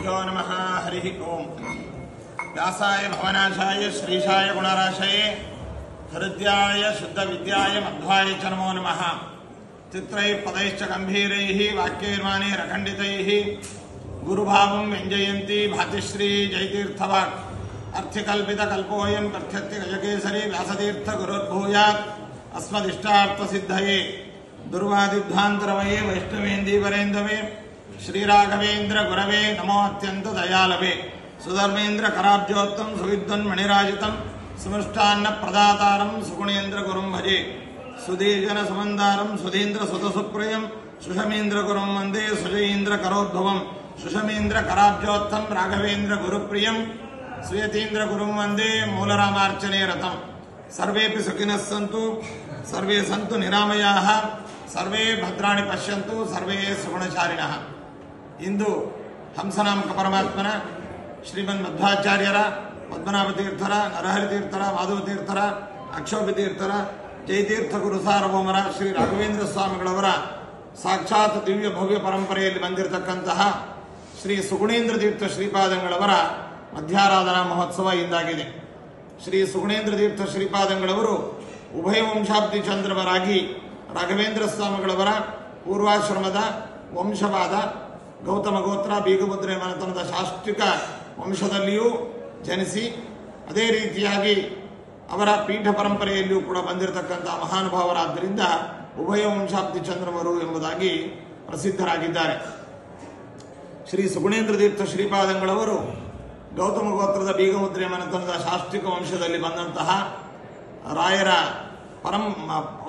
श्रीगुरुभ्यो नमः। हरिः ओम्। व्यासाय भवनाशाय श्रीशाय गुणराशये हृद्याय शुद्धविद्याय मध्वाय च नमो नमः। चित्रैः पदैश्च गम्भीरैः वाक्यैर्मानैरखण्डितैः गुरुभावं व्यञ्जयन्ती भातिश्री जयतीर्थवाक् अर्थिकल्पितकल्पोऽयं प्रत्यर्थ गजकेसरी व्यासतीर्थ गुरुर्भूयात् अस्मदिष्टार्थसिद्धये दुर्वादिध्वान्तरमये वैष्णवेन्दीवरेन्दवे श्रीराघवेन्द्र गुरवे नमो अत्यंत दयालवे सुधर्मेन्द्र कराब्जोत्तम सुविद्वन्मणिराजितं सुमृष्टान्न प्रदातारं सुगुणेन्द्र गुरुं भजे सुधीजन सुमन्दारं सुधीन्द्र सुतसुप्रियं सुषमेन्द्र गुरुं वन्दे सुजयेन्द्र करोद्भवं सुषमेन्द्र कराब्जोत्तम राघवेन्द्र गुरुप्रियं सुयतीन्द्र गुरुं वन्दे मूलरामार्चने रतं। सर्वेपि सुखिनः सन्तु सर्वे सन्तु निरामयाः सर्वे भद्राणि पश्यन्तु सर्वे सुगुणचारिणः। इंದು ಹಂಸನಾಮಕ ಪರಮಾತ್ಮನ ಶ್ರೀಮನ್ ಮಧ್ವಾಚಾರ್ಯರ ಪದ್ಮನಾಭ ತೀರ್ಥರ ನರಹರಿ ತೀರ್ಥರ ಮಾಧವ ತೀರ್ಥರ ಅಕ್ಷೋಭಿ ತೀರ್ಥರ ಜಯತೀರ್ಥ ಗುರು ಸಾರ್ವಭೌಮರ ಶ್ರೀ ರಾಘವೇಂದ್ರ ಸ್ವಾಮಿಗಳವರ ಸಾಕ್ಷಾತ್ ದಿವ್ಯ ಭವ್ಯ ಪರಂಪರೆಯಲ್ಲಿ ಬಂದಿರತಕ್ಕಂತಹ ಶ್ರೀ ಸುಗುಣೇಂದ್ರ ತೀರ್ಥ ಶ್ರೀಪಾದಂಗಳವರ ಮಧ್ಯಾರಾಧನಾ ಮಹೋತ್ಸವ ಇಂದಾಗಿದೆ. ಶ್ರೀ ಸುಗುಣೇಂದ್ರ ತೀರ್ಥ ಶ್ರೀಪಾದಂಗಳವರು ಉಭಯ ವಂಶಾಬ್ದಿ ಚಂದ್ರವರಾಗಿ ರಾಘವೇಂದ್ರ ಸ್ವಾಮಿಗಳವರ ಪೂರ್ವಾಶ್ರಮದ ವಂಶವಾದ ಗೌತಮ ಗೋತ್ರ ಬೀಗಮುದ್ರೆ ಮನೆತನದ ಶಾಸ್ತ್ರಿಕ ವಂಶದಲ್ಲಿಯೂ ಜನಿಸಿ ಅದೇ ರೀತಿಯಾಗಿ ಅವರ ಪೀಠ ಪರಂಪರೆಯಲ್ಲಿಯೂ ಕೂಡ ಬಂದಿರತಕ್ಕಂತಹ ಮಹಾನುಭಾವರಾದ್ದರಿಂದ ಉಭಯ ವಂಶಾಬ್ದಿ ಚಂದ್ರಮರು ಎಂಬುದಾಗಿ ಪ್ರಸಿದ್ಧರಾಗಿದ್ದಾರೆ. ಶ್ರೀ ಸುಗುಣೇಂದ್ರ ತೀರ್ಥ ಶ್ರೀಪಾದಂಗಳವರು ಗೌತಮ ಗೋತ್ರದ ಬೀಗಮುದ್ರೆ ಮನೆತನದ ಶಾಸ್ತ್ರಿಕ ವಂಶದಲ್ಲಿ ಬಂದಂತಹ ರಾಯರ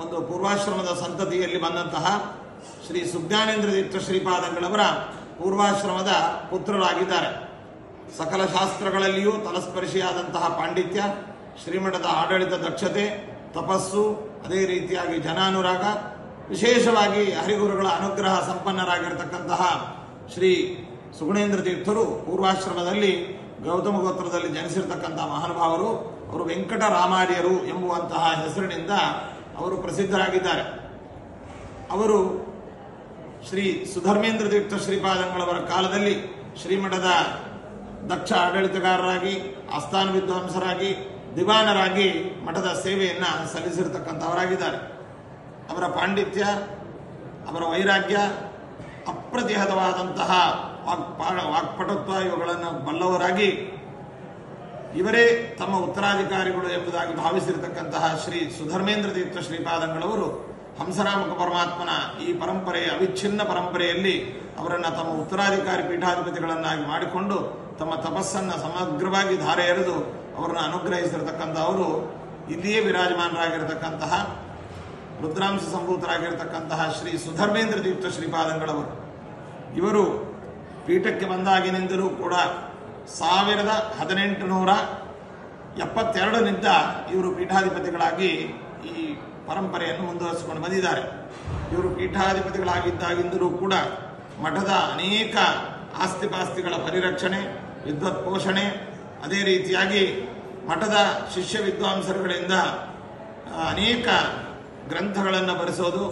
ಒಂದು ಪೂರ್ವಾಶ್ರಮದ ಸಂತತಿಯಲ್ಲಿ ಬಂದಂತಹ ಶ್ರೀ ಸುಜ್ಞಾನೇಂದ್ರ ತೀರ್ಥ ಶ್ರೀಪಾದಂಗಳವರ ಪೂರ್ವಾಶ್ರಮದ ಪುತ್ರರಾಗಿದ್ದಾರೆ. ಸಕಲ ಶಾಸ್ತ್ರಗಳಲ್ಲಿಯೂ ತಲಸ್ಪರ್ಶಿಯಾದಂತಹ ಪಾಂಡಿತ್ಯ, ಶ್ರೀಮಠದ ಆಡಳಿತ ದಕ್ಷತೆ, ತಪಸ್ಸು, ಅದೇ ರೀತಿಯಾಗಿ ಜನಾನುರಾಗ, ವಿಶೇಷವಾಗಿ ಹರಿಗುರುಗಳ ಅನುಗ್ರಹ ಸಂಪನ್ನರಾಗಿರತಕ್ಕಂತಹ ಶ್ರೀ ಸುಗುಣೇಂದ್ರ ತೀರ್ಥರು ಪೂರ್ವಾಶ್ರಮದಲ್ಲಿ ಗೌತಮ ಗೋತ್ರದಲ್ಲಿ ಜನಿಸಿರ್ತಕ್ಕಂತಹ ಮಹಾನುಭಾವರು. ಅವರು ವೆಂಕಟರಾಮಾರ್ಯರು ಎಂಬುವಂತಹ ಹೆಸರಿನಿಂದ ಅವರು ಪ್ರಸಿದ್ಧರಾಗಿದ್ದಾರೆ. ಅವರು ಶ್ರೀ ಸುಧರ್ಮೇಂದ್ರ ತೀರ್ಥ ಶ್ರೀಪಾದಂಗಳವರ ಕಾಲದಲ್ಲಿ ಶ್ರೀಮಠದ ದಕ್ಷ ಆಡಳಿತಗಾರರಾಗಿ, ಆಸ್ಥಾನ ವಿದ್ವಾಂಸರಾಗಿ, ದಿವಾನರಾಗಿ ಮಠದ ಸೇವೆಯನ್ನು ಸಲ್ಲಿಸಿರತಕ್ಕಂಥವರಾಗಿದ್ದಾರೆ. ಅವರ ಪಾಂಡಿತ್ಯ, ಅವರ ವೈರಾಗ್ಯ, ಅಪ್ರತಿಹತವಾದಂತಹ ವಾಕ್ಪಟುತ್ವ ಇವುಗಳನ್ನು ಬಲ್ಲವರಾಗಿ ಇವರೇ ತಮ್ಮ ಉತ್ತರಾಧಿಕಾರಿಗಳು ಎಂಬುದಾಗಿ ಭಾವಿಸಿರತಕ್ಕಂತಹ ಶ್ರೀ ಸುಧರ್ಮೇಂದ್ರ ತೀರ್ಥ ಶ್ರೀಪಾದಂಗಳವರು ಹಂಸನಾಮಕ ಪರಮಾತ್ಮನ ಈ ಪರಂಪರೆಯ ಅವಿಚ್ಛಿನ್ನ ಪರಂಪರೆಯಲ್ಲಿ ಅವರನ್ನು ತಮ್ಮ ಉತ್ತರಾಧಿಕಾರಿ ಪೀಠಾಧಿಪತಿಗಳನ್ನಾಗಿ ಮಾಡಿಕೊಂಡು ತಮ್ಮ ತಪಸ್ಸನ್ನು ಸಮಗ್ರವಾಗಿ ಧಾರೆ ಎರೆದು ಅವರನ್ನು ಅನುಗ್ರಹಿಸಿರತಕ್ಕಂಥವರು ಇಲ್ಲಿಯೇ ವಿರಾಜಮಾನರಾಗಿರತಕ್ಕಂತಹ ರುದ್ರಾಂಶ ಸಂಭೂತರಾಗಿರತಕ್ಕಂತಹ ಶ್ರೀ ಸುಧರ್ಮೇಂದ್ರ ತೀರ್ಥ ಶ್ರೀಪಾದಂಗಳವರು. ಇವರು ಪೀಠಕ್ಕೆ ಬಂದಾಗಿನಿಂದಲೂ ಕೂಡ 1872 ಇವರು ಪೀಠಾಧಿಪತಿಗಳಾಗಿ ಈ ಪರಂಪರೆಯನ್ನು ಮುಂದುವರಿಸಿಕೊಂಡು ಬಂದಿದ್ದಾರೆ. ಇವರು ಪೀಠಾಧಿಪತಿಗಳಾಗಿದ್ದಾಗಿಂದಲೂ ಕೂಡ ಮಠದ ಅನೇಕ ಆಸ್ತಿಪಾಸ್ತಿಗಳ ಪರಿರಕ್ಷಣೆ, ವಿದ್ವತ್ ಪೋಷಣೆ, ಅದೇ ರೀತಿಯಾಗಿ ಮಠದ ಶಿಷ್ಯ ವಿದ್ವಾಂಸರುಗಳಿಂದ ಅನೇಕ ಗ್ರಂಥಗಳನ್ನು ಬರೆಸೋದು,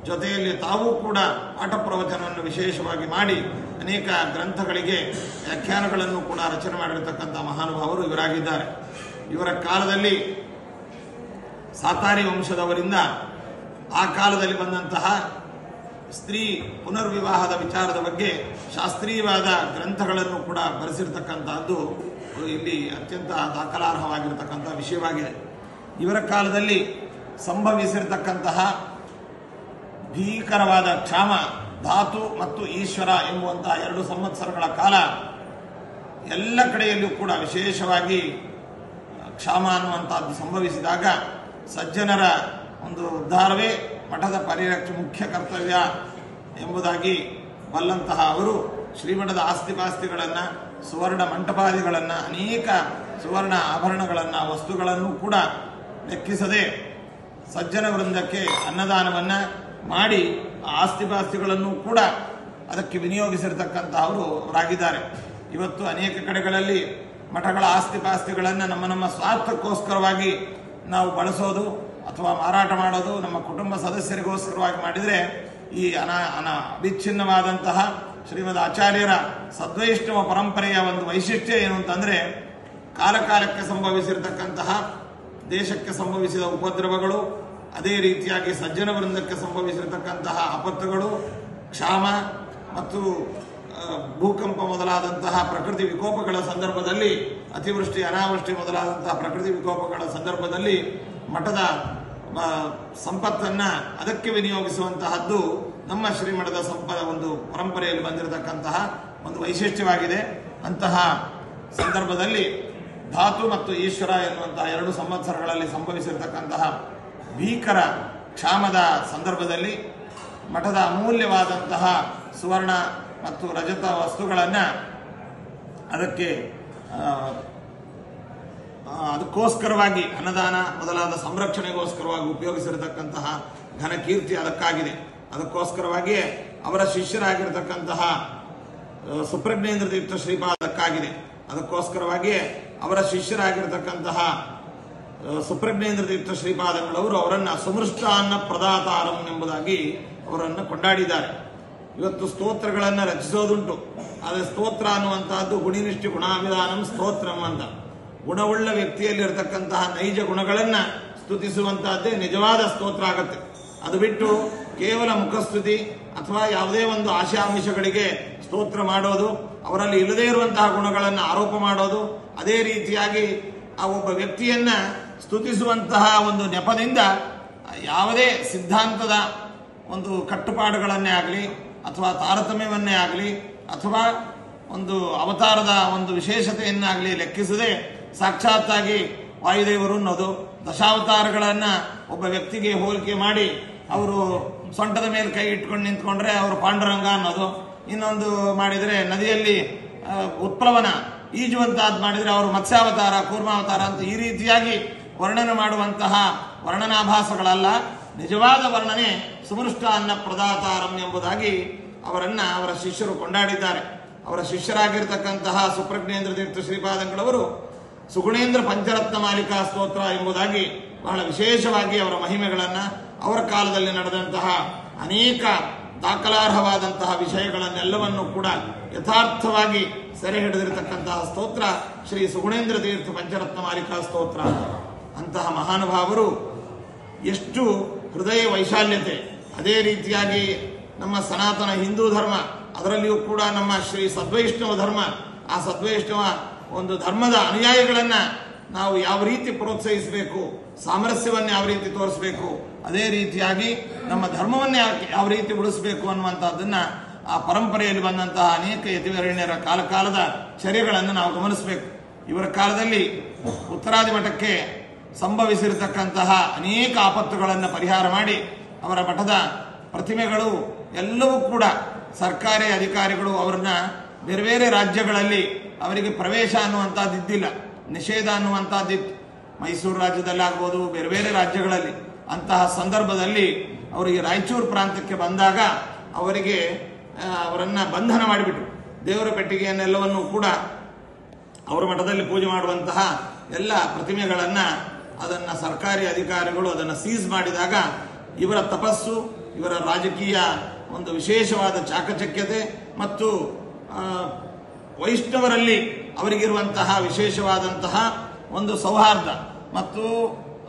ಜೊತೆಯಲ್ಲಿ ತಾವೂ ಕೂಡ ಪಾಠ ಪ್ರವಚನವನ್ನು ವಿಶೇಷವಾಗಿ ಮಾಡಿ ಅನೇಕ ಗ್ರಂಥಗಳಿಗೆ ವ್ಯಾಖ್ಯಾನಗಳನ್ನು ಕೂಡ ರಚನೆ ಮಾಡಿರತಕ್ಕಂಥ ಮಹಾನುಭಾವರು ಇವರಾಗಿದ್ದಾರೆ. ಇವರ ಕಾಲದಲ್ಲಿ ಸಾತಾರಿ ವಂಶದವರಿಂದ ಆ ಕಾಲದಲ್ಲಿ ಬಂದಂತಹ ಸ್ತ್ರೀ ಪುನರ್ವಿವಾಹದ ವಿಚಾರದ ಬಗ್ಗೆ ಶಾಸ್ತ್ರೀಯವಾದ ಗ್ರಂಥಗಳನ್ನು ಕೂಡ ಬರೆಸಿರ್ತಕ್ಕಂಥದ್ದು ಇಲ್ಲಿ ಅತ್ಯಂತ ದಾಖಲಾರ್ಹವಾಗಿರತಕ್ಕಂಥ ವಿಷಯವಾಗಿದೆ. ಇವರ ಕಾಲದಲ್ಲಿ ಸಂಭವಿಸಿರತಕ್ಕಂತಹ ಭೀಕರವಾದ ಕ್ಷಾಮ, ಧಾತು ಮತ್ತು ಈಶ್ವರ ಎಂಬುವಂತಹ 2 ಸಂವತ್ಸರಗಳ ಕಾಲ ಎಲ್ಲ ಕಡೆಯಲ್ಲೂ ಕೂಡ ವಿಶೇಷವಾಗಿ ಕ್ಷಾಮ ಅನ್ನುವಂಥದ್ದು ಸಂಭವಿಸಿದಾಗ ಸಜ್ಜನರ ಒಂದು ಉದ್ಧಾರವೇ ಮಠದ ಮುಖ್ಯ ಕರ್ತವ್ಯ ಎಂಬುದಾಗಿ ಬಲ್ಲಂತಹ ಅವರು ಶ್ರೀಮಠದ ಆಸ್ತಿಪಾಸ್ತಿಗಳನ್ನು, ಸುವರ್ಣ ಮಂಟಪಾದಿಗಳನ್ನು, ಅನೇಕ ಸುವರ್ಣ ಆಭರಣಗಳನ್ನು, ವಸ್ತುಗಳನ್ನು ಕೂಡ ಲೆಕ್ಕಿಸದೆ ಸಜ್ಜನ ವೃಂದಕ್ಕೆ ಅನ್ನದಾನವನ್ನು ಮಾಡಿ ಆ ಆಸ್ತಿಪಾಸ್ತಿಗಳನ್ನು ಕೂಡ ಅದಕ್ಕೆ ವಿನಿಯೋಗಿಸಿರ್ತಕ್ಕಂಥವರು ಅವರಾಗಿದ್ದಾರೆ. ಇವತ್ತು ಅನೇಕ ಕಡೆಗಳಲ್ಲಿ ಮಠಗಳ ಆಸ್ತಿಪಾಸ್ತಿಗಳನ್ನು ನಮ್ಮ ಸ್ವಾರ್ಥಕ್ಕೋಸ್ಕರವಾಗಿ ನಾವು ಬಳಸೋದು ಅಥವಾ ಮಾರಾಟ ಮಾಡೋದು ನಮ್ಮ ಕುಟುಂಬ ಸದಸ್ಯರಿಗೋಸ್ಕರವಾಗಿ ಮಾಡಿದರೆ ಈ ಅವಿಚ್ಛಿನ್ನವಾದಂತಹ ಶ್ರೀಮದ್ ಆಚಾರ್ಯರ ಸದ್ವೈಷ್ಣವ ಪರಂಪರೆಯ ಒಂದು ವೈಶಿಷ್ಟ್ಯ ಏನು ಅಂತಂದರೆ, ಕಾಲಕಾಲಕ್ಕೆ ಸಂಭವಿಸಿರತಕ್ಕಂತಹ ದೇಶಕ್ಕೆ ಸಂಭವಿಸಿದ ಉಪದ್ರವಗಳು, ಅದೇ ರೀತಿಯಾಗಿ ಸಜ್ಜನ ವೃಂದಕ್ಕೆ ಸಂಭವಿಸಿರತಕ್ಕಂತಹ ಆಪತ್ತುಗಳು, ಕ್ಷಾಮ ಮತ್ತು ಭೂಕಂಪ ಮೊದಲಾದಂತಹ ಪ್ರಕೃತಿ ವಿಕೋಪಗಳ ಸಂದರ್ಭದಲ್ಲಿ, ಅತಿವೃಷ್ಟಿ ಅನಾವೃಷ್ಟಿ ಮೊದಲಾದಂತಹ ಪ್ರಕೃತಿ ವಿಕೋಪಗಳ ಸಂದರ್ಭದಲ್ಲಿ ಮಠದ ಸಂಪತ್ತನ್ನು ಅದಕ್ಕೆ ವಿನಿಯೋಗಿಸುವಂತಹದ್ದು ನಮ್ಮ ಶ್ರೀಮಠದ ಒಂದು ಪರಂಪರೆಯಲ್ಲಿ ಬಂದಿರತಕ್ಕಂತಹ ಒಂದು ವೈಶಿಷ್ಟ್ಯವಾಗಿದೆ. ಅಂತಹ ಸಂದರ್ಭದಲ್ಲಿ ಧಾತು ಮತ್ತು ಈಶ್ವರ ಎನ್ನುವಂತಹ 2 ಸಂವತ್ಸರಗಳಲ್ಲಿ ಸಂಭವಿಸಿರತಕ್ಕಂತಹ ಭೀಕರ ಕ್ಷಾಮದ ಸಂದರ್ಭದಲ್ಲಿ ಮಠದ ಅಮೂಲ್ಯವಾದಂತಹ ಸುವರ್ಣ ಮತ್ತು ರಜತ ವಸ್ತುಗಳನ್ನು ಅದಕ್ಕೋಸ್ಕರವಾಗಿ ಅನ್ನದಾನ ಮೊದಲಾದ ಸಂರಕ್ಷಣೆಗೋಸ್ಕರವಾಗಿ ಉಪಯೋಗಿಸಿರತಕ್ಕಂತಹ ಘನಕೀರ್ತಿ ಅದಕ್ಕಾಗಿದೆ. ಅದಕ್ಕೋಸ್ಕರವಾಗಿಯೇ ಅವರ ಶಿಷ್ಯರಾಗಿರತಕ್ಕಂತಹ ಸುಪ್ರಜ್ಞೇಂದ್ರ ತೀರ್ಥ ಶ್ರೀಪಾದಕ್ಕಾಗಿದೆ. ಅದಕ್ಕೋಸ್ಕರವಾಗಿಯೇ ಅವರ ಶಿಷ್ಯರಾಗಿರತಕ್ಕಂತಹ ಸುಪ್ರಜ್ಞೇಂದ್ರ ತೀರ್ಥ ಶ್ರೀಪಾದಂಗಳವರು ಅವರನ್ನು ಸುಮೃಷ್ಟಾನ್ನ ಪ್ರದಾತಾರಂ ಎಂಬುದಾಗಿ ಅವರನ್ನು ಕೊಂಡಾಡಿದ್ದಾರೆ. ಇವತ್ತು ಸ್ತೋತ್ರಗಳನ್ನು ರಚಿಸೋದುಂಟು, ಆದರೆ ಸ್ತೋತ್ರ ಅನ್ನುವಂತಹದ್ದು ಗುಣಿನಿಷ್ಠಿ ಗುಣಾಭಿಧಾನಂ ಸ್ತೋತ್ರಂ ಅಂತ. ಗುಣವುಳ್ಳ ವ್ಯಕ್ತಿಯಲ್ಲಿರತಕ್ಕಂತಹ ನೈಜ ಗುಣಗಳನ್ನು ಸ್ತುತಿಸುವಂತಹದ್ದೇ ನಿಜವಾದ ಸ್ತೋತ್ರ ಆಗುತ್ತೆ. ಅದು ಬಿಟ್ಟು ಕೇವಲ ಮುಖಸ್ತುತಿ ಅಥವಾ ಯಾವುದೇ ಒಂದು ಆಶಾಮಿಷಗಳಿಗೆ ಸ್ತೋತ್ರ ಮಾಡೋದು, ಅವರಲ್ಲಿ ಇಲ್ಲದೇ ಇರುವಂತಹ ಗುಣಗಳನ್ನು ಆರೋಪ ಮಾಡೋದು, ಅದೇ ರೀತಿಯಾಗಿ ಆ ಒಬ್ಬ ವ್ಯಕ್ತಿಯನ್ನ ಸ್ತುತಿಸುವಂತಹ ಒಂದು ನೆಪದಿಂದ ಯಾವುದೇ ಸಿದ್ಧಾಂತದ ಒಂದು ಕಟ್ಟುಪಾಡುಗಳನ್ನೇ ಆಗಲಿ ಅಥವಾ ತಾರತಮ್ಯವನ್ನೇ ಆಗಲಿ ಅಥವಾ ಒಂದು ಅವತಾರದ ಒಂದು ವಿಶೇಷತೆಯನ್ನಾಗಲಿ ಲೆಕ್ಕಿಸದೆ ಸಾಕ್ಷಾತ್ತಾಗಿ ವಾಯುದೇವರು ಅನ್ನೋದು, ದಶಾವತಾರಗಳನ್ನು ಒಬ್ಬ ವ್ಯಕ್ತಿಗೆ ಹೋಲಿಕೆ ಮಾಡಿ ಅವರು ಸೊಂಟದ ಮೇಲೆ ಕೈ ಇಟ್ಕೊಂಡು ನಿಂತ್ಕೊಂಡ್ರೆ ಅವರು ಪಾಂಡುರಂಗ ಅನ್ನೋದು, ಇನ್ನೊಂದು ಮಾಡಿದರೆ ನದಿಯಲ್ಲಿ ಉತ್ಪ್ಲವನ ಈಜುವಂತಾದ್ ಮಾಡಿದರೆ ಅವರು ಮತ್ಸ್ಯಾವತಾರ ಕೂರ್ಮಾವತಾರ ಅಂತ ಈ ರೀತಿಯಾಗಿ ವರ್ಣನೆ ಮಾಡುವಂತಹ ವರ್ಣನಾಭಾಸಗಳಲ್ಲ, ನಿಜವಾದ ವರ್ಣನೆ ಸುಮೃಷ್ಟಾನ್ನ ಪ್ರದಾತಾರಂ ಎಂಬುದಾಗಿ ಅವರ ಶಿಷ್ಯರು ಕೊಂಡಾಡಿದ್ದಾರೆ. ಅವರ ಶಿಷ್ಯರಾಗಿರ್ತಕ್ಕಂತಹ ಸುಪ್ರಜ್ಞೇಂದ್ರ ತೀರ್ಥ ಶ್ರೀಪಾದಂಗಳವರು ಸುಗುಣೇಂದ್ರ ಪಂಚರತ್ನ ಮಾಲಿಕಾ ಸ್ತೋತ್ರ ಎಂಬುದಾಗಿ ಬಹಳ ವಿಶೇಷವಾಗಿ ಅವರ ಮಹಿಮೆಗಳನ್ನು, ಅವರ ಕಾಲದಲ್ಲಿ ನಡೆದಂತಹ ಅನೇಕ ದಾಖಲಾರ್ಹವಾದಂತಹ ವಿಷಯಗಳನ್ನೆಲ್ಲವನ್ನು ಕೂಡ ಯಥಾರ್ಥವಾಗಿ ಸೆರೆ ಹಿಡಿದಿರತಕ್ಕಂತಹ ಸ್ತೋತ್ರ ಶ್ರೀ ಸುಗುಣೇಂದ್ರ ತೀರ್ಥ ಪಂಚರತ್ನ ಮಾಲಿಕಾ ಸ್ತೋತ್ರ. ಅಂತಹ ಮಹಾನುಭಾವರು ಎಷ್ಟು ಹೃದಯ ವೈಶಾಲ್ಯತೆ, ಅದೇ ರೀತಿಯಾಗಿ ನಮ್ಮ ಸನಾತನ ಹಿಂದೂ ಧರ್ಮ, ಅದರಲ್ಲಿಯೂ ಕೂಡ ನಮ್ಮ ಶ್ರೀ ಸದ್ವೈಷ್ಣವ ಧರ್ಮ, ಆ ಸದ್ವೈಷ್ಣವ ಒಂದು ಧರ್ಮದ ಅನುಯಾಯಿಗಳನ್ನು ನಾವು ಯಾವ ರೀತಿ ಪ್ರೋತ್ಸಾಹಿಸಬೇಕು, ಸಾಮರಸ್ಯವನ್ನು ಯಾವ ರೀತಿ ತೋರಿಸಬೇಕು, ಅದೇ ರೀತಿಯಾಗಿ ನಮ್ಮ ಧರ್ಮವನ್ನೇ ಯಾವ ರೀತಿ ಉಳಿಸಬೇಕು ಅನ್ನುವಂಥದ್ದನ್ನು ಆ ಪರಂಪರೆಯಲ್ಲಿ ಬಂದಂತಹ ಅನೇಕ ಯತಿವರೇಣ್ಯರ ಕಾಲದ ಚರ್ಯಗಳನ್ನು ನಾವು ಗಮನಿಸಬೇಕು. ಇವರ ಕಾಲದಲ್ಲಿ ಉತ್ತರಾದಿ ಮಠಕ್ಕೆ ಸಂಭವಿಸಿರತಕ್ಕಂತಹ ಅನೇಕ ಆಪತ್ತುಗಳನ್ನು ಪರಿಹಾರ ಮಾಡಿ ಅವರ ಮಠದ ಪ್ರತಿಮೆಗಳು ಎಲ್ಲವೂ ಕೂಡ ಸರ್ಕಾರಿ ಅಧಿಕಾರಿಗಳು ಅವರನ್ನ ಬೇರೆ ಬೇರೆ ರಾಜ್ಯಗಳಲ್ಲಿ ಅವರಿಗೆ ಪ್ರವೇಶ ಅನ್ನುವಂಥದ್ದು ಇದ್ದಿಲ್ಲ, ನಿಷೇಧ ಅನ್ನುವಂಥದ್ದಿತ್ತು. ಮೈಸೂರು ರಾಜ್ಯದಲ್ಲಾಗ್ಬೋದು, ಬೇರೆ ಬೇರೆ ರಾಜ್ಯಗಳಲ್ಲಿ. ಅಂತಹ ಸಂದರ್ಭದಲ್ಲಿ ಅವರಿಗೆ ರಾಯಚೂರು ಪ್ರಾಂತಕ್ಕೆ ಬಂದಾಗ ಅವರನ್ನ ಬಂಧನ ಮಾಡಿಬಿಟ್ರು. ದೇವರ ಪೆಟ್ಟಿಗೆಯನ್ನೆಲ್ಲವನ್ನೂ ಕೂಡ ಅವರ ಮಠದಲ್ಲಿ ಪೂಜೆ ಮಾಡುವಂತಹ ಎಲ್ಲ ಪ್ರತಿಮೆಗಳನ್ನು ಅದನ್ನು ಸರ್ಕಾರಿ ಅಧಿಕಾರಿಗಳು ಅದನ್ನು ಸೀಸ್ ಮಾಡಿದಾಗ ಇವರ ತಪಸ್ಸು, ಇವರ ರಾಜಕೀಯ ಒಂದು ವಿಶೇಷವಾದ ಚಾಕಚಕ್ಯತೆ ಮತ್ತು ವೈಷ್ಣವರಲ್ಲಿ ಅವರಿಗಿರುವಂತಹ ವಿಶೇಷವಾದಂತಹ ಒಂದು ಸೌಹಾರ್ದ ಮತ್ತು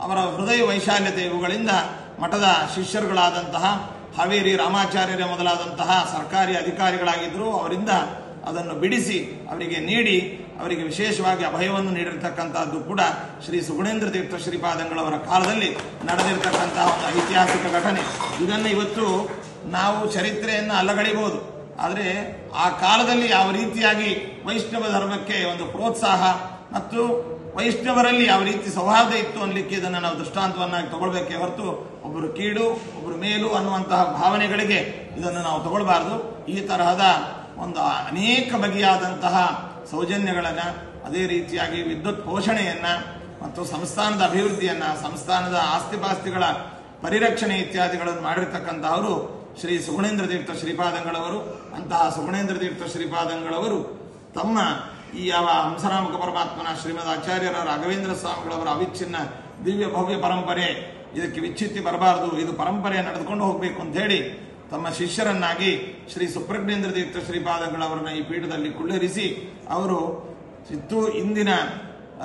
ಅವರ ಹೃದಯ ವೈಶಾಲ್ಯತೆ ಇವುಗಳಿಂದ ಮಠದ ಶಿಷ್ಯರುಗಳಾದಂತಹ ಹಾವೇರಿ ರಾಮಾಚಾರ್ಯರ ಮೊದಲಾದಂತಹ ಸರ್ಕಾರಿ ಅಧಿಕಾರಿಗಳಾಗಿದ್ದರು. ಅವರಿಂದ ಅದನ್ನು ಬಿಡಿಸಿ ಅವರಿಗೆ ನೀಡಿ ಅವರಿಗೆ ವಿಶೇಷವಾಗಿ ಅಭಯವನ್ನು ನೀಡಿರತಕ್ಕಂಥದ್ದು ಕೂಡ ಶ್ರೀ ಸುಗುಣೇಂದ್ರ ತೀರ್ಥ ಶ್ರೀಪಾದಂಗಳವರ ಕಾಲದಲ್ಲಿ ನಡೆದಿರತಕ್ಕಂತಹ ಒಂದು ಐತಿಹಾಸಿಕ ಘಟನೆ. ಇದನ್ನು ಇವತ್ತು ನಾವು ಚರಿತ್ರೆಯನ್ನು ಅಲ್ಲಗಳೆಯಬಹುದು, ಆದರೆ ಆ ಕಾಲದಲ್ಲಿ ಯಾವ ರೀತಿಯಾಗಿ ವೈಷ್ಣವ ಧರ್ಮಕ್ಕೆ ಒಂದು ಪ್ರೋತ್ಸಾಹ ಮತ್ತು ವೈಷ್ಣವರಲ್ಲಿ ಯಾವ ರೀತಿ ಸೌಹಾರ್ದ ಇತ್ತು ಅನ್ನಲಿಕ್ಕೆ ಇದನ್ನು ನಾವು ದೃಷ್ಟಾಂತವನ್ನಾಗಿ ತಗೊಳ್ಬೇಕೇ ಹೊರತು ಒಬ್ಬರು ಕೀಳು ಒಬ್ಬರು ಮೇಲು ಅನ್ನುವಂತಹ ಭಾವನೆಗಳಿಗೆ ಇದನ್ನು ನಾವು ತಗೊಳ್ಬಾರ್ದು. ಈ ತರಹದ ಒಂದು ಅನೇಕ ಬಗೆಯಾದಂತಹ ಸೌಜನ್ಯಗಳನ್ನು, ಅದೇ ರೀತಿಯಾಗಿ ವಿದ್ಯುತ್ ಪೋಷಣೆಯನ್ನು ಮತ್ತು ಸಂಸ್ಥಾನದ ಅಭಿವೃದ್ಧಿಯನ್ನು, ಸಂಸ್ಥಾನದ ಆಸ್ತಿಪಾಸ್ತಿಗಳ ಪರಿರಕ್ಷಣೆ ಇತ್ಯಾದಿಗಳನ್ನು ಮಾಡಿರ್ತಕ್ಕಂಥವರು ಶ್ರೀ ಸುಗುಣೇಂದ್ರ ತೀರ್ಥ ಶ್ರೀಪಾದಂಗಳವರು. ಅಂತಹ ಸುಗುಣೇಂದ್ರ ತೀರ್ಥ ಶ್ರೀಪಾದಂಗಳವರು ತಮ್ಮ ಈ ಯಾವ ಹಂಸನಾಮಕ ಪರಮಾತ್ಮನ ಶ್ರೀಮದ್ ಆಚಾರ್ಯರ ರಾಘವೇಂದ್ರ ಸ್ವಾಮಿಗಳವರ ಅವಿಚ್ಛಿನ್ನ ದಿವ್ಯ ಭವ್ಯ ಪರಂಪರೆ, ಇದಕ್ಕೆ ವಿಚ್ಛಿತ್ತಿ ಬರಬಾರದು, ಇದು ಪರಂಪರೆ ನಡೆದುಕೊಂಡು ಹೋಗಬೇಕು ಅಂತ ಹೇಳಿ ತಮ್ಮ ಶಿಷ್ಯರನ್ನಾಗಿ ಶ್ರೀ ಸುಪ್ರಜ್ಞೇಂದ್ರ ತೀರ್ಥ ಶ್ರೀಪಾದಂಗಳವರನ್ನ ಈ ಪೀಠದಲ್ಲಿ ಕುಳ್ಳಿರಿಸಿ ಅವರು ಇಂದಿನ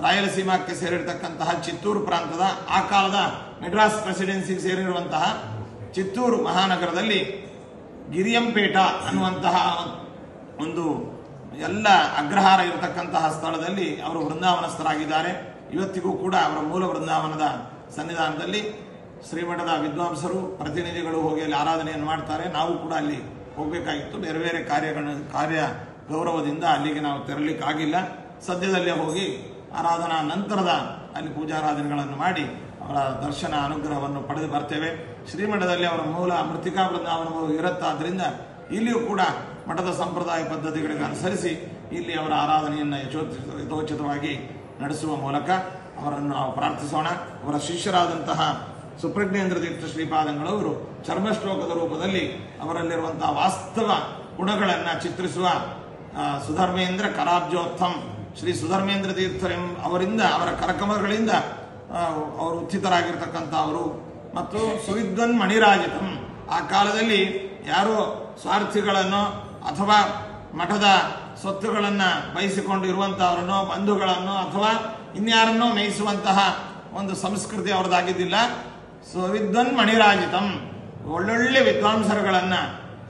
ರಾಯಲಸೀಮಾಕ್ಕೆ ಸೇರಿರ್ತಕ್ಕಂತಹ ಚಿತ್ತೂರು ಪ್ರಾಂತದ ಆ ಕಾಲದ ಮೆಡ್ರಾಸ್ ಪ್ರೆಸಿಡೆನ್ಸಿಗೆ ಸೇರಿರುವಂತಹ ಚಿತ್ತೂರು ಮಹಾನಗರದಲ್ಲಿ ಗಿರಿಯಂಪೇಟ ಅನ್ನುವಂತಹ ಒಂದು ಎಲ್ಲ ಅಗ್ರಹಾರ ಇರತಕ್ಕಂತಹ ಸ್ಥಳದಲ್ಲಿ ಅವರು ವೃಂದಾವನಸ್ಥರಾಗಿದ್ದಾರೆ. ಇವತ್ತಿಗೂ ಕೂಡ ಅವರ ಮೂಲ ವೃಂದಾವನದ ಸನ್ನಿಧಾನದಲ್ಲಿ ಶ್ರೀಮಠದ ವಿದ್ವಾಂಸರು ಪ್ರತಿನಿಧಿಗಳು ಹೋಗಿ ಅಲ್ಲಿ ಆರಾಧನೆಯನ್ನು ಮಾಡ್ತಾರೆ. ನಾವು ಕೂಡ ಅಲ್ಲಿ ಹೋಗಬೇಕಾಗಿತ್ತು. ಬೇರೆ ಬೇರೆ ಕಾರ್ಯ ಗೌರವದಿಂದ ಅಲ್ಲಿಗೆ ನಾವು ತೆರಲಿಕ್ಕಾಗಿಲ್ಲ. ಸದ್ಯದಲ್ಲೇ ಹೋಗಿ ಆರಾಧನಾ ನಂತರದ ಅಲ್ಲಿ ಪೂಜಾರಾಧನೆಗಳನ್ನು ಮಾಡಿ ಅವರ ದರ್ಶನ ಅನುಗ್ರಹವನ್ನು ಪಡೆದು ಬರ್ತೇವೆ. ಶ್ರೀಮಠದಲ್ಲಿ ಅವರ ಮೂಲ ಮೃತ್ತಿಕಾ ವೃಂದಾವನವು ಇರುತ್ತಾದ್ರಿಂದ ಇಲ್ಲಿಯೂ ಕೂಡ ಮಠದ ಸಂಪ್ರದಾಯ ಪದ್ಧತಿಗಳಿಗೆ ಅನುಸರಿಸಿ ಇಲ್ಲಿ ಅವರ ಆರಾಧನೆಯನ್ನು ಯಥೋಚಿತವಾಗಿ ನಡೆಸುವ ಮೂಲಕ ಅವರನ್ನು ನಾವು ಪ್ರಾರ್ಥಿಸೋಣ. ಅವರ ಶಿಷ್ಯರಾದಂತಹ ಸುಪ್ರಜ್ಞೇಂದ್ರ ತೀರ್ಥ ಶ್ರೀಪಾದಂಗಳವರು ಚರ್ಮಶ್ಲೋಕದ ರೂಪದಲ್ಲಿ ಅವರಲ್ಲಿರುವಂತಹ ವಾಸ್ತವ ಗುಣಗಳನ್ನು ಚಿತ್ರಿಸುವ ಸುಧರ್ಮೇಂದ್ರ ಕರಾಬ್ಜೋತ್ಥಂ ಶ್ರೀ ಸುಧರ್ಮೇಂದ್ರ ತೀರ್ಥ ಅವರಿಂದ ಅವರ ಕರಕಮಗಳಿಂದ ಅವರು ಉತ್ಥಿತರಾಗಿರ್ತಕ್ಕಂಥವರು ಮತ್ತು ಸುವಿದ್ವನ್ ಮಣಿರಾಜಿತಂ ಆ ಕಾಲದಲ್ಲಿ ಯಾರೋ ಸ್ವಾರ್ಥಿಗಳನ್ನು ಅಥವಾ ಮಠದ ಸ್ವತ್ತುಗಳನ್ನು ಬಯಸಿಕೊಂಡು ಇರುವಂತಹವರನ್ನು ಬಂಧುಗಳನ್ನು ಅಥವಾ ಇನ್ಯಾರನ್ನೋ ಮೇಯಿಸುವಂತಹ ಒಂದು ಸಂಸ್ಕೃತಿ ಅವರದಾಗಿದ್ದಿಲ್ಲ. ಸುವಿದ್ವನ್ ಮಣಿರಾಜಿತಂ ಒಳ್ಳೊಳ್ಳೆ ವಿದ್ವಾಂಸರುಗಳನ್ನ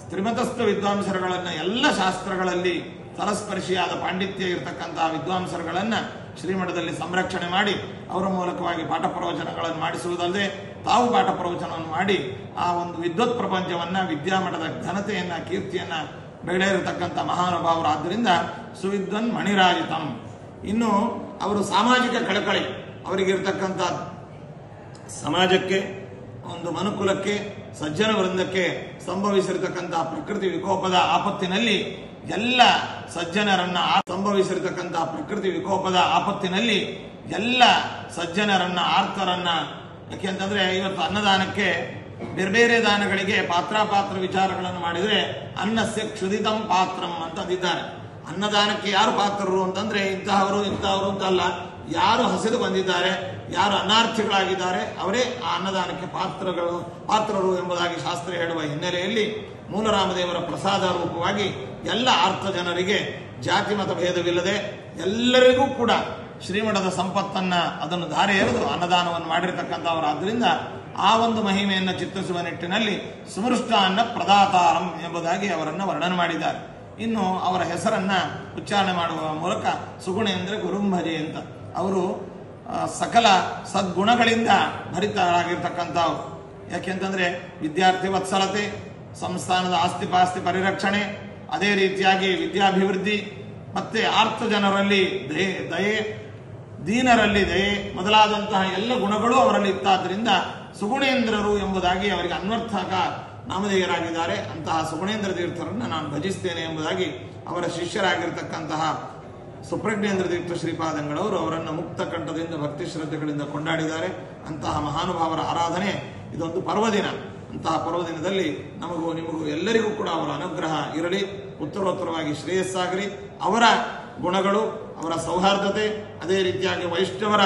ತ್ರಿಮತಸ್ಥ ವಿದ್ವಾಂಸರುಗಳನ್ನ ಎಲ್ಲ ಶಾಸ್ತ್ರಗಳಲ್ಲಿ ತಲಸ್ಪರ್ಶಿಯಾದ ಪಾಂಡಿತ್ಯ ಇರತಕ್ಕಂತಹ ವಿದ್ವಾಂಸರುಗಳನ್ನ ಶ್ರೀಮಠದಲ್ಲಿ ಸಂರಕ್ಷಣೆ ಮಾಡಿ ಅವರ ಮೂಲಕವಾಗಿ ಪಾಠ ಪ್ರವಚನಗಳನ್ನು ಮಾಡಿಸುವುದಲ್ಲದೆ ತಾವು ಪಾಠ ಪ್ರವಚನವನ್ನು ಮಾಡಿ ಆ ಒಂದು ವಿದ್ವತ್ ಪ್ರಪಂಚವನ್ನ ವಿದ್ಯಾಮಠದ ಘನತೆಯನ್ನ ಕೀರ್ತಿಯನ್ನ ಬೆಳೆಯಿರತಕ್ಕಂಥ ಮಹಾನುಭಾವರಾದ್ದರಿಂದ ಸುವಿದ್ವನ್ ಮಣಿರಾಜಿತಂ. ಇನ್ನು ಅವರು ಸಾಮಾಜಿಕ ಕಳಕಳಿ ಅವರಿಗಿರ್ತಕ್ಕಂಥ ಸಮಾಜಕ್ಕೆ ಒಂದು ಮನುಕುಲಕ್ಕೆ ಸಜ್ಜನ ವೃಂದಕ್ಕೆ ಸಂಭವಿಸಿರತಕ್ಕಂತಹ ಪ್ರಕೃತಿ ವಿಕೋಪದ ಆಪತ್ತಿನಲ್ಲಿ ಎಲ್ಲ ಸಜ್ಜನರನ್ನ ಆರ್ತರನ್ನ ಯಾಕೆಂತಂದ್ರೆ ಇವತ್ತು ಅನ್ನದಾನಕ್ಕೆ ಬೇರೆ ಬೇರೆ ದಾನಗಳಿಗೆ ಪಾತ್ರ ವಿಚಾರಗಳನ್ನು ಮಾಡಿದ್ರೆ ಅನ್ನಸ್ಯ ಕ್ಷುದಿತಂ ಪಾತ್ರಂ ಅಂತ ಅಂದಿದ್ದಾರೆ. ಅನ್ನದಾನಕ್ಕೆ ಯಾರು ಪಾತ್ರರು ಅಂತಂದ್ರೆ ಇಂತಹವರು ಅಂತಲ್ಲ, ಯಾರು ಹಸಿದು ಬಂದಿದ್ದಾರೆ, ಯಾರು ಅನಾರ್ಥಿಗಳಾಗಿದ್ದಾರೆ ಅವರೇ ಆ ಅನ್ನದಾನಕ್ಕೆ ಪಾತ್ರರು ಎಂಬುದಾಗಿ ಶಾಸ್ತ್ರ ಹೇಳುವ ಹಿನ್ನೆಲೆಯಲ್ಲಿ ಮೂಲರಾಮದೇವರ ಪ್ರಸಾದ ರೂಪವಾಗಿ ಎಲ್ಲ ಆರ್ಥ ಜನರಿಗೆ ಜಾತಿ ಮತ ಭೇದವಿಲ್ಲದೆ ಎಲ್ಲರಿಗೂ ಕೂಡ ಶ್ರೀಮಠದ ಸಂಪತ್ತನ್ನ ಅದನ್ನು ಧಾರೆ ಎರೆದು ಅನ್ನದಾನವನ್ನು ಮಾಡಿರತಕ್ಕಂಥವರಾದ್ದರಿಂದ ಆ ಒಂದು ಮಹಿಮೆಯನ್ನು ಚಿತ್ರಿಸುವ ನಿಟ್ಟಿನಲ್ಲಿ ಸುಮೃಷ್ಟ ಅನ್ನ ಪ್ರದಾತಾರಂ ಎಂಬುದಾಗಿ ಅವರನ್ನು ವರ್ಣನೆ ಮಾಡಿದ್ದಾರೆ. ಇನ್ನು ಅವರ ಹೆಸರನ್ನ ಉಚ್ಚಾರಣೆ ಮಾಡುವ ಮೂಲಕ ಸುಗುಣೇಂದ್ರ ಗುರುಂಭಜೆ ಅಂತ ಅವರು ಸಕಲ ಸದ್ಗುಣಗಳಿಂದ ಭರಿತರಾಗಿರ್ತಕ್ಕಂಥವ್ರು. ಯಾಕೆಂತಂದ್ರೆ ವಿದ್ಯಾರ್ಥಿ ವತ್ಸಲತೆ, ಸಂಸ್ಥಾನದ ಆಸ್ತಿಪಾಸ್ತಿ ಪರಿರಕ್ಷಣೆ, ಅದೇ ರೀತಿಯಾಗಿ ವಿದ್ಯಾಭಿವೃದ್ಧಿ ಮತ್ತೆ ಆರ್ಥ ಜನರಲ್ಲಿ ದಯೆ, ದೀನರಲ್ಲಿ ದಯೆ ಮೊದಲಾದಂತಹ ಎಲ್ಲ ಗುಣಗಳು ಅವರಲ್ಲಿ ಇತ್ತಾದ್ರಿಂದ ಸುಗುಣೇಂದ್ರರು ಎಂಬುದಾಗಿ ಅವರಿಗೆ ಅನ್ವರ್ಥಕ ನಾಮಧೇಯರಾಗಿದ್ದಾರೆ. ಅಂತಹ ಸುಗುಣೇಂದ್ರ ತೀರ್ಥರನ್ನು ನಾನು ಭಜಿಸ್ತೇನೆ ಎಂಬುದಾಗಿ ಅವರ ಶಿಷ್ಯರಾಗಿರ್ತಕ್ಕಂತಹ ಸುಪ್ರಜ್ಞೇಂದ್ರ ತೀರ್ಥ ಶ್ರೀಪಾದಂಗಳವರು ಅವರನ್ನು ಮುಕ್ತ ಕಂಠದಿಂದ ಭಕ್ತಿ ಶ್ರದ್ಧೆಗಳಿಂದ ಕೊಂಡಾಡಿದ್ದಾರೆ. ಅಂತಹ ಮಹಾನುಭಾವರ ಆರಾಧನೆ ಇದೊಂದು ಪರ್ವದಿನ. ಅಂತಹ ಪರ್ವದಿನದಲ್ಲಿ ನಮಗೂ ನಿಮಗೂ ಎಲ್ಲರಿಗೂ ಕೂಡ ಅವರ ಅನುಗ್ರಹ ಇರಲಿ, ಉತ್ತರೋತ್ತರವಾಗಿ ಶ್ರೇಯಸ್ಸಾಗಲಿ. ಅವರ ಗುಣಗಳು, ಅವರ ಸೌಹಾರ್ದತೆ, ಅದೇ ರೀತಿಯಾಗಿ ವೈಷ್ಣವರ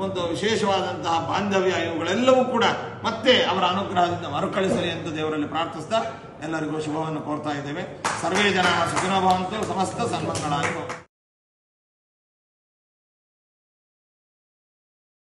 ಒಂದು ವಿಶೇಷವಾದಂತಹ ಬಾಂಧವ್ಯ ಇವುಗಳೆಲ್ಲವೂ ಕೂಡ ಮತ್ತೆ ಅವರ ಅನುಗ್ರಹದಿಂದ ಮರುಕಳಿಸಲಿ ಎಂದು ದೇವರಲ್ಲಿ ಪ್ರಾರ್ಥಿಸ್ತಾ ಎಲ್ಲರಿಗೂ ಶುಭವನ್ನು ಕೋರ್ತಾ ಇದ್ದೇವೆ. ಸರ್ವೇ ಜನ ಸುಖಿನೋ ಭವಂತು, ಸಮಸ್ತ ಸನ್ಮಂಗಳಾಗಿ.